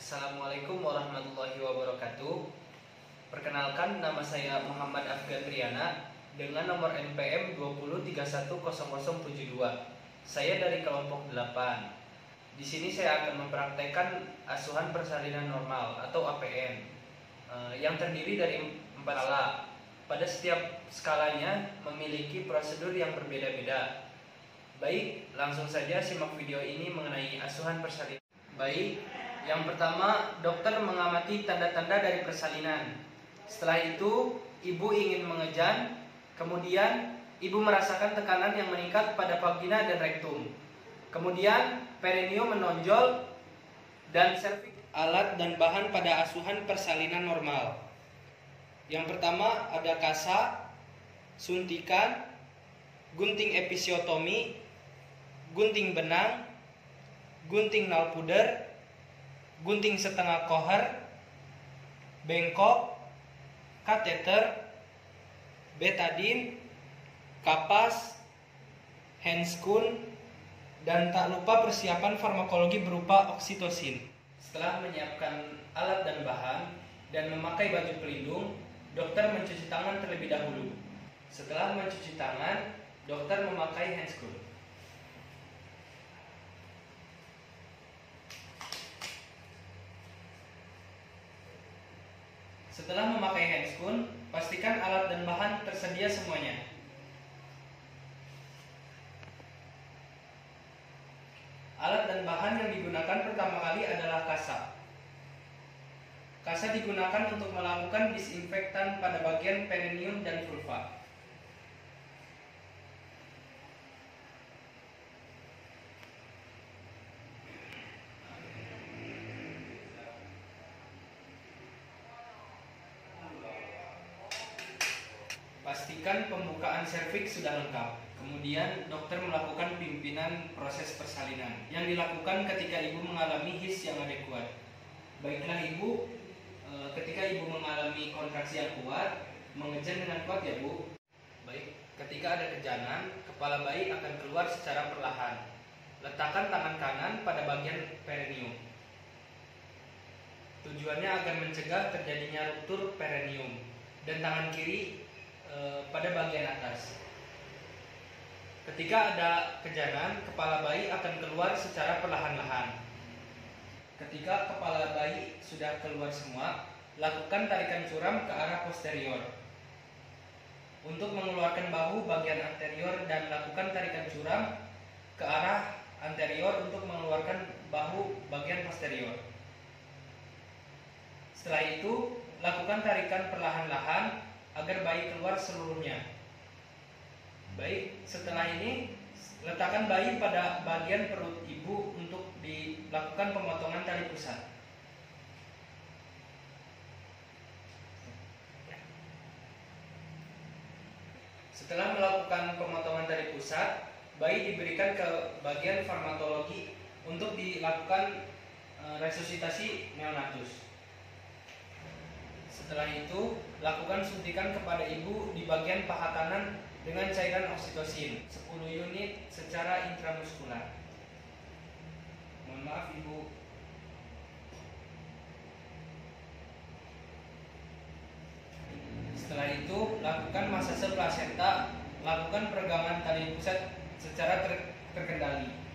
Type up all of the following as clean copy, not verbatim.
Assalamualaikum warahmatullahi wabarakatuh. Perkenalkan, nama saya Muhammad Afgan Riana dengan nomor NPM 20310072. Saya dari kelompok 8. Di sini saya akan mempraktekkan asuhan persalinan normal atau APN yang terdiri dari 4 skala. Pada setiap skalanya memiliki prosedur yang berbeda-beda. Baik, langsung saja simak video ini mengenai asuhan persalinan. Baik, yang pertama, dokter mengamati tanda-tanda dari persalinan. Setelah itu, ibu ingin mengejan. Kemudian, ibu merasakan tekanan yang meningkat pada vagina dan rektum. Kemudian, perineum menonjol dan serviks. Alat dan bahan pada asuhan persalinan normal. Yang pertama ada kasa, suntikan, gunting episiotomi, gunting benang, gunting nalpuder, gunting setengah koher, bengkok, kateter, betadin, kapas, handscoon, dan tak lupa persiapan farmakologi berupa oksitosin. Setelah menyiapkan alat dan bahan dan memakai baju pelindung, dokter mencuci tangan terlebih dahulu. Setelah mencuci tangan, dokter memakai handscoon. Setelah memakai handscoon, pastikan alat dan bahan tersedia semuanya. Alat dan bahan yang digunakan pertama kali adalah kasa. Kasa digunakan untuk melakukan disinfektan pada bagian perineum dan vulva. Pastikan pembukaan serviks sudah lengkap. Kemudian dokter melakukan pimpinan proses persalinan yang dilakukan ketika ibu mengalami his yang adekuat. Baiklah ibu, ketika ibu mengalami kontraksi yang kuat, mengejan dengan kuat ya bu. Baik, ketika ada kejanan, kepala bayi akan keluar secara perlahan. Letakkan tangan kanan pada bagian perineum. Tujuannya agar mencegah terjadinya ruptur perineum, dan tangan kiri pada bagian atas. Ketika ada kejanan, kepala bayi akan keluar secara perlahan-lahan. Ketika kepala bayi sudah keluar semua, lakukan tarikan curam ke arah posterior. Untuk mengeluarkan bahu bagian anterior dan lakukan tarikan curam ke arah anterior untuk mengeluarkan bahu bagian posterior. Setelah itu, lakukan tarikan perlahan-lahan agar bayi keluar seluruhnya. Baik, setelah ini letakkan bayi pada bagian perut ibu untuk dilakukan pemotongan tali pusat. Setelah melakukan pemotongan tali pusat, bayi diberikan ke bagian farmakologi untuk dilakukan resusitasi neonatus. Setelah itu, lakukan suntikan kepada ibu di bagian paha kanan dengan cairan oksitosin 10 unit secara intramuskular. Mohon maaf ibu. Setelah itu, lakukan masase plasenta, lakukan peregangan tali pusat secara terkendali.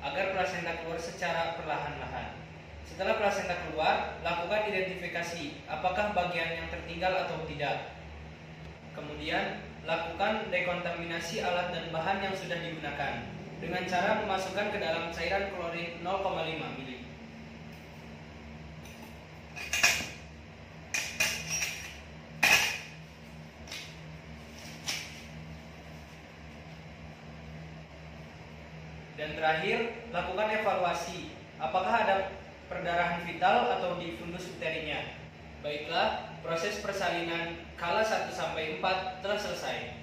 Agar plasenta keluar secara perlahan-lahan. Setelah plasenta keluar, lakukan identifikasi apakah bagian yang tertinggal atau tidak. Kemudian, lakukan dekontaminasi alat dan bahan yang sudah digunakan dengan cara memasukkan ke dalam cairan klorin 0,5 ml. Dan terakhir, lakukan evaluasi apakah ada perdarahan vital atau di fundus uterinya. Baiklah, proses persalinan skala 1-4 telah selesai.